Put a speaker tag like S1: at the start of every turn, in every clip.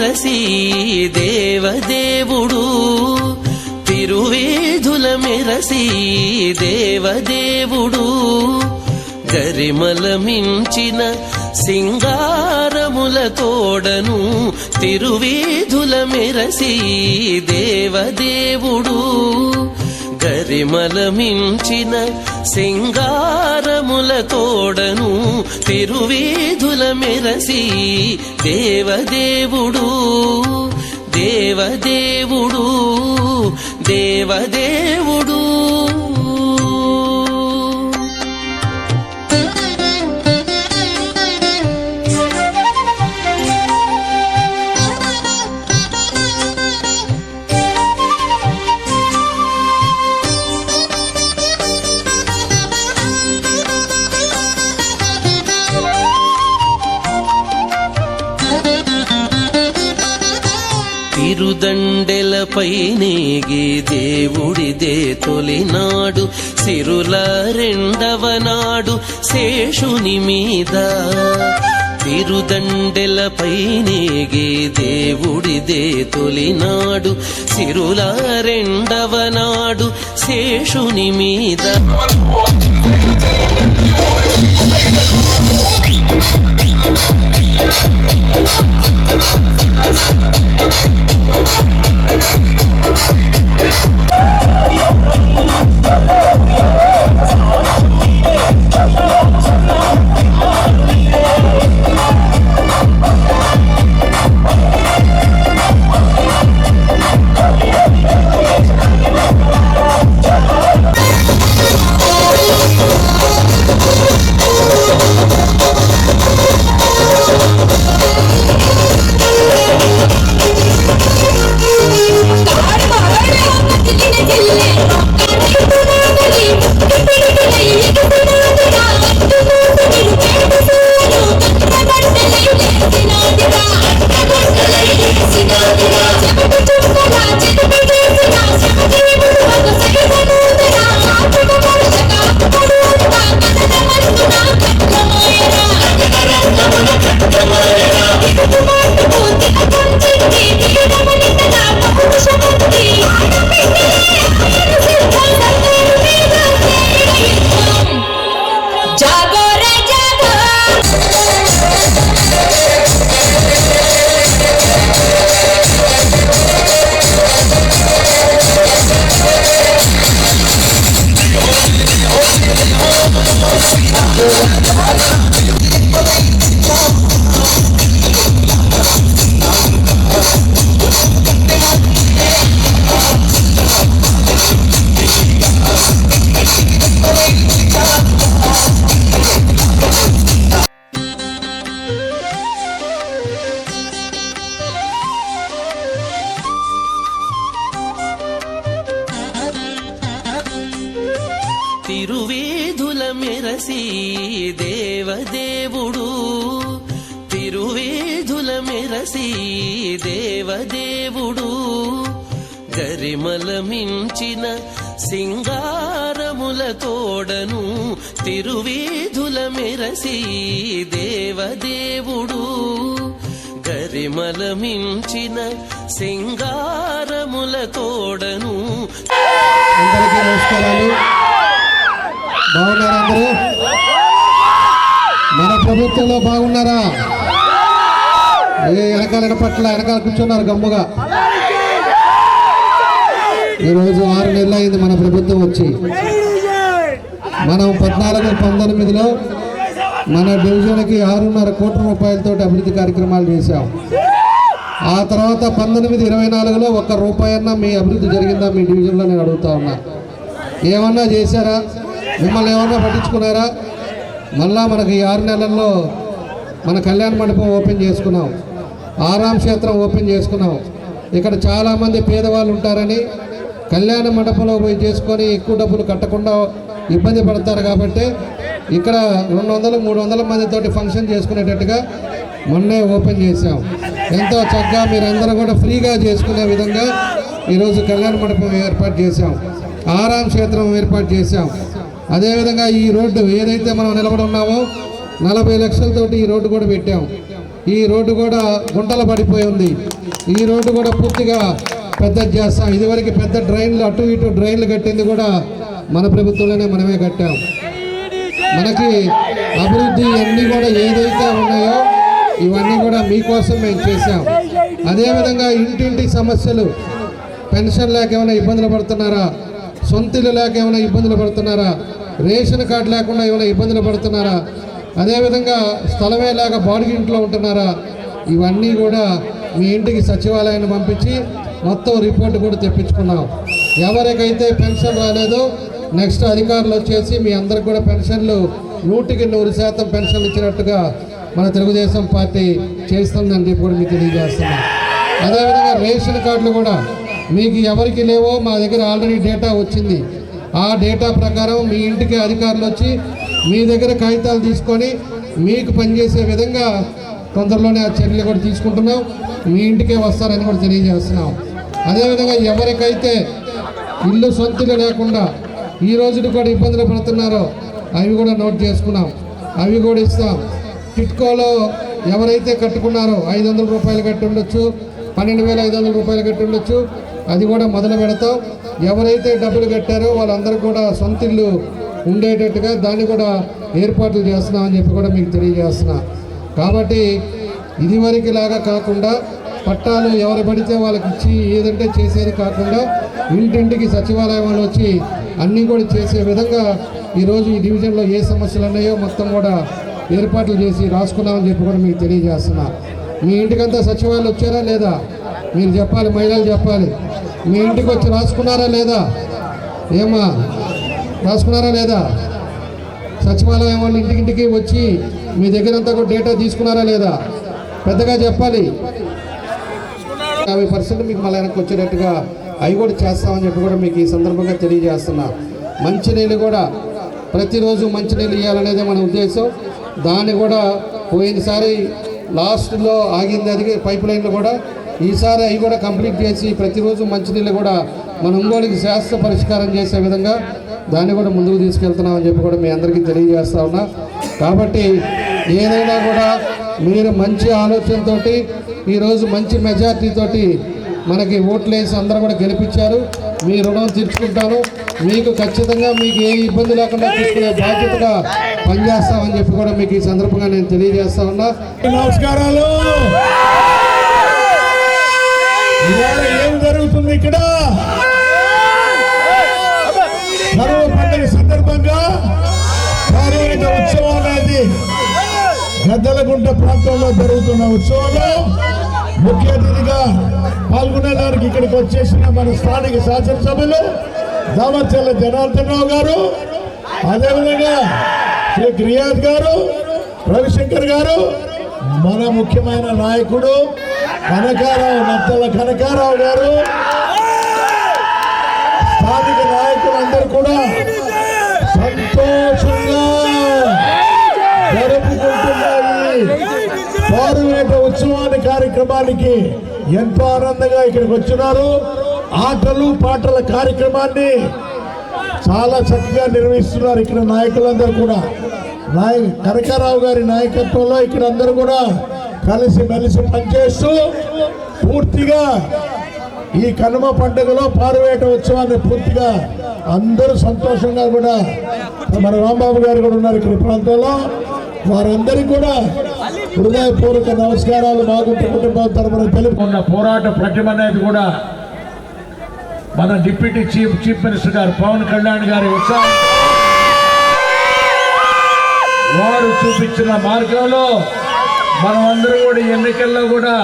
S1: మెరసి దేవదేవుడు తిరువేధుల మెరసి దేవదేవుడు గరిమల మించిన సింగారముల తోడను తిరువేధుల మెరసి దేవదేవుడు గరిమల మించిన సింగారముల తోడను తిరువేధుల మెరసి దేవదేవుడు దేవదేవుడు దేవదేవుడు తిరుదండెలపై నేగి దేవుడిదే తొలినాడు సిరుల రెండవ నాడు శేషుని మీద తిరుదండెలపై నేగి దేవుడిదే తొలినాడు సిరుల రెండవ నాడు శేషుని మీద తిరువేధుల మెరసి దేవదేవుడు తిరువేధుల మెరసి దేవదేవుడు గరిమల మించిన సింగారముల తోడను తిరువేధుల మెరసి దేవదేవుడు గరిమల మించిన సింగారముల తోడను.
S2: అందరికీ నమస్కారాలు. బాగున్నారా అందరూ? మన ప్రభుత్వంలో బాగున్నారా? వెనకాల పట్ల వెనకాల కూర్చున్నారు గమ్ముగా. ఈరోజు 6 నెలలు అయింది మన ప్రభుత్వం వచ్చి. మనం 14-19లో మన డివిజన్కి 6.5 కోట్ల రూపాయలతో అభివృద్ధి కార్యక్రమాలు చేశాం. ఆ తర్వాత 19-24లో ₹1 అన్నా మీ అభివృద్ధి జరిగిందా మీ డివిజన్లో నేను అడుగుతా ఉన్నా. ఏమన్నా చేశారా? మిమ్మల్ని ఏమన్నా పట్టించుకున్నారా? మళ్ళా మనకి ఈ 6 నెలల్లో మన కళ్యాణ మండపం ఓపెన్ చేసుకున్నాం, ఆరాం క్షేత్రం ఓపెన్ చేసుకున్నాం. ఇక్కడ చాలామంది పేదవాళ్ళు ఉంటారని కళ్యాణ మండపంలో పోయి చేసుకొని ఎక్కువ డబ్బులు కట్టకుండా ఇబ్బంది పడతారు కాబట్టి ఇక్కడ 200-300 మందితోటి ఫంక్షన్ చేసుకునేటట్టుగా మొన్నే ఓపెన్ చేశాం. ఎంతో చక్కగా మీరందరూ కూడా ఫ్రీగా చేసుకునే విధంగా ఈరోజు కళ్యాణ మండపం ఏర్పాటు చేశాం, ఆరాం క్షేత్రం ఏర్పాటు చేశాం. అదేవిధంగా ఈ రోడ్డు ఏదైతే మనం నిలబడి ఉన్నామో 40 లక్షలతోటి ఈ రోడ్డు కూడా పెట్టాం. ఈ రోడ్డు కూడా గుంటలు పడిపోయి ఉంది. ఈ రోడ్డు కూడా పూర్తిగా పెద్ద చేస్తాం. ఇదివరకు పెద్ద డ్రైన్లు అటు ఇటు డ్రైన్లు కట్టింది కూడా మన ప్రభుత్వంలోనే మనమే కట్టాం. మనకి అభివృద్ధి అన్నీ కూడా ఏదైతే ఉన్నాయో ఇవన్నీ కూడా మీకోసం మేము చేశాం. అదేవిధంగా ఇంటింటి సమస్యలు, పెన్షన్ లేక ఏమైనా ఇబ్బందులు పడుతున్నారా, సొంత ఇల్లు లేక ఏమైనా ఇబ్బందులు పడుతున్నారా, రేషన్ కార్డు లేకుండా ఏమైనా ఇబ్బందులు పడుతున్నారా, అదేవిధంగా స్థలమే లేక బాడిగ ఇంట్లో ఉంటున్నారా, ఇవన్నీ కూడా మీ ఇంటికి సచివాలయాన్ని పంపించి మొత్తం రిపోర్ట్ కూడా తెప్పించుకున్నాం. ఎవరికైతే పెన్షన్ రాలేదో నెక్స్ట్ అధికారులు వచ్చేసి మీ అందరికి కూడా పెన్షన్లు 100% పెన్షన్లు ఇచ్చినట్టుగా మన తెలుగుదేశం పార్టీ చేస్తుందని చెప్పి కూడా మీకు తెలియజేస్తున్నాం. అదేవిధంగా రేషన్ కార్డులు కూడా మీకు ఎవరికి లేవో మా దగ్గర ఆల్రెడీ డేటా వచ్చింది. ఆ డేటా ప్రకారం మీ ఇంటికి అధికారులు వచ్చి మీ దగ్గర కాగితాలు తీసుకొని మీకు పనిచేసే విధంగా తొందరలోనే ఆ చర్యలు కూడా తీసుకుంటున్నాం. మీ ఇంటికే వస్తారని కూడా తెలియజేస్తున్నాం. అదేవిధంగా ఎవరికైతే ఇల్లు సొంతలు లేకుండా ఈ రోజుకి కూడా ఇబ్బందులు పడుతున్నారో అవి కూడా నోట్ చేసుకున్నాం. అవి కూడా ఇస్తాం. టిట్కోలో ఎవరైతే కట్టుకున్నారో 500 రూపాయలు కట్టి ఉండొచ్చు, 12,500 రూపాయలు కట్టి ఉండొచ్చు, అది కూడా మొదలు పెడతాం. ఎవరైతే డబ్బులు కట్టారో వాళ్ళందరూ కూడా సొంత ఇల్లు ఉండేటట్టుగా దాన్ని కూడా ఏర్పాట్లు చేస్తున్నామని చెప్పి కూడా మీకు తెలియజేస్తున్నా. కాబట్టి ఇదివరకు లాగా కాకుండా పట్టాలు ఎవరు పడితే వాళ్ళకి ఇచ్చి ఏదంటే చేసేది కాకుండా ఇంటింటికి సచివాలయం వాళ్ళు వచ్చి అన్నీ కూడా చేసే విధంగా ఈరోజు ఈ డివిజన్లో ఏ సమస్యలు ఉన్నాయో మొత్తం కూడా ఏర్పాట్లు చేసి రాసుకున్నామని చెప్పి కూడా మీకు తెలియజేస్తున్నా. మీ ఇంటికంతా సచివాలయం వచ్చారా లేదా మీరు చెప్పాలి, మహిళలు చెప్పాలి. మీ ఇంటికి వచ్చి రాసుకున్నారా లేదా? ఏమా రాసుకున్నారా లేదా? సచివాలయం వాళ్ళు ఇంటికి వచ్చి మీ దగ్గర అంతా కూడా డేటా తీసుకున్నారా లేదా? పెద్దగా చెప్పాలి. 50% మీకు మళ్ళీ వెనక్కి వచ్చేటట్టుగా అవి కూడా చేస్తామని చెప్పి కూడా మీకు ఈ సందర్భంగా తెలియజేస్తున్నా. మంచినీళ్ళు కూడా ప్రతిరోజు మంచినీళ్ళు ఇవ్వాలనేది మన ఉద్దేశం. దాన్ని కూడా పోయినసారి లాస్ట్లో ఆగింది అది పైప్ లైన్లు కూడా, ఈసారి అవి కూడా కంప్లీట్ చేసి ప్రతిరోజు మంచినీళ్ళు కూడా మన ఒంగోలుకి శాస్త్ర పరిష్కారం చేసే విధంగా దాన్ని కూడా ముందుకు తీసుకెళ్తున్నామని చెప్పి కూడా మీ అందరికీ తెలియజేస్తా ఉన్నా. కాబట్టి ఏదైనా కూడా మీరు మంచి ఆలోచనతో ఈరోజు మంచి మెజార్టీతోటి మనకి ఓట్లు వేసి అందరూ కూడా గెలిపించారు. మీ రుణం తీర్చుకుంటాను. మీకు ఖచ్చితంగా మీకు ఏ ఇబ్బంది లేకుండా తీసుకునే బాధ్యతగా పనిచేస్తామని చెప్పి కూడా మీకు ఈ సందర్భంగా నేను తెలియజేస్తా ఉన్నా.
S3: నమస్కారాలు. ఏం జరుగుతుంది ఇక్కడ? కరువు పండుగ సందర్భంగా కార్యక్రమ ఉత్సవం అనేది గద్దలగుంట ప్రాంతంలో జరుగుతున్న ఉత్సవంలో ముఖ్య అతిథిగా పాల్గొనేదానికి ఇక్కడికి వచ్చేసిన మన స్థానిక శాసనసభ్యులు దామచర్ల జనార్దన్ రావు గారు, అదేవిధంగా శ్రీ రియాజ్ గారు, రవిశంకర్ గారు, మన ముఖ్యమైన నాయకుడు కనకారావు, నత్తల కనకారావు గారు, స్థానిక నాయకులందరూ కూడా సంతోషంగా జరుపుకుంటున్నాయి. పారువేట ఉత్సవాన్ని కార్యక్రమానికి ఎంతో ఆనందంగా ఇక్కడికి వచ్చినారు. ఆటలు పాటల కార్యక్రమాన్ని చాలా చక్కగా నిర్వహిస్తున్నారు ఇక్కడ నాయకులందరూ కూడా. కనకారావు గారి నాయకత్వంలో ఇక్కడ అందరూ కూడా కలిసి మెలిసి పనిచేస్తూ పూర్తిగా ఈ కనుమ పండుగలో పారువేట ఉత్సవాన్ని పూర్తిగా అందరూ సంతోషంగా కూడా మన రాంబాబు గారు కూడా ఉన్నారు ఇక్కడ ప్రాంతంలో. వారందరికీ కూడా హృదయపూర్వక నమస్కారాలు మాగుంట కుటుంబం తరపున తెలుపుకున్న పోరాట ప్రతిమ అనేది కూడా మన డిప్యూటీ చీఫ్ మినిస్టర్ గారు పవన్ కళ్యాణ్ గారి ఉత్సాహం వారు చూపించిన మార్గంలో మనం అందరూ కూడా ఎన్నికల్లో కూడా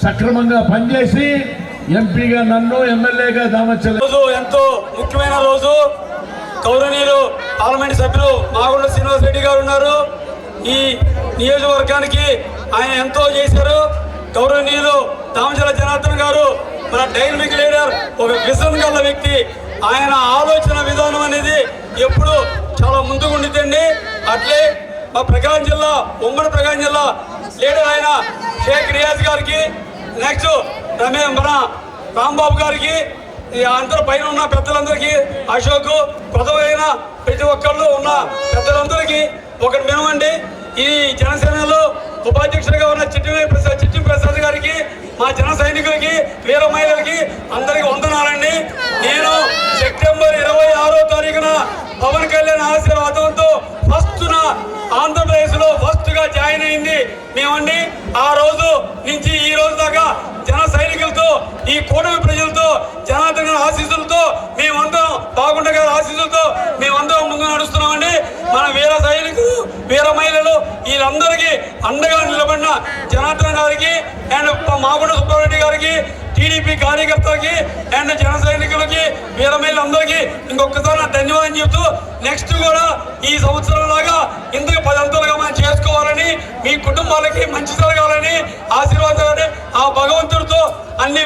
S3: సక్రమంగా పనిచేసి ఎంపీగా నన్ను, ఎమ్మెల్యేగా దామచర్ల
S4: రోజు ఎంతో ముఖ్యమైన రోజు. గౌరవనీయులు పార్లమెంట్ సభ్యులు మాగుంట శ్రీనివాస్ రెడ్డి గారు ఉన్నారు. ఈ నియోజకవర్గానికి ఆయన ఎంతో చేశారు. గౌరవనీయులు దామచర్ల జనార్దన్ గారు మన డైనమిక్ లీడర్, ఒక విజన్ గల వ్యక్తి. ఆయన ఆలోచన విధానం అనేది ఎప్పుడు చాలా ముందుకు ఉండిద్దండి. అట్లే మా ప్రకాశం జిల్లా, ఉమ్మడి ప్రకాశం జిల్లా లీడర్ అయిన షేక్ రియాజ్ గారికి, నెక్స్ట్ మన రాంబాబు గారికి, అందరూ పైన ఉన్న పెద్దలందరికీ, అశోక్, కొత్తవైన ప్రతి ఒక్కళ్ళు ఉన్న పెద్దలందరికీ ఒకటి మేమండి. ఈ జనసేనలో ఉపాధ్యక్షుడిగా ఉన్న చిట్టి ప్రసాద్ గారికి, మా జన సైనికులకి, వీర మహిళలకి అందరికీ వందనాలండి. నేను సెప్టెంబర్ 26వ తారీఖున పవన్ కళ్యాణ్ ఆశీర్వాదంతో ఆంధ్రప్రదేశ్ లో ఫస్ట్ గా జాయిన్ అయింది మేమండి. ఆ రోజు నుంచి ఈ రోజు దాకా జన సైనికులతో, ఈ కూటమి ప్రజలతో, జనార్దన్ గారి ఆశీస్సులతో మేమందరం, బాగుండ గారి ఆశీస్సులతో మేమందరం ముందు నడుస్తున్నామండి. మన వీర సైనికులు, వీర మహిళలు వీళ్ళందరికీ అండగా నిలబడిన జనార్దన్ గారికి అండ్ మాగుండ సుబ్బారెడ్డి గారికి, టీడీపీ కార్యకర్తలకి అండ్ జన సైనికులకి, వీర మహిళలందరికీ ఇంకొకసారి నా ధన్యవాదం చెబుతూ, నెక్స్ట్ కూడా ఈ సంవత్సరం లాగా ఇందుకు 10 అంతలుగా మనం చేసుకోవాలని, మీ కుటుంబాలకి మంచి జరగాలని ఆశీర్వాదాలని ఆ భగవంతుడితో అన్ని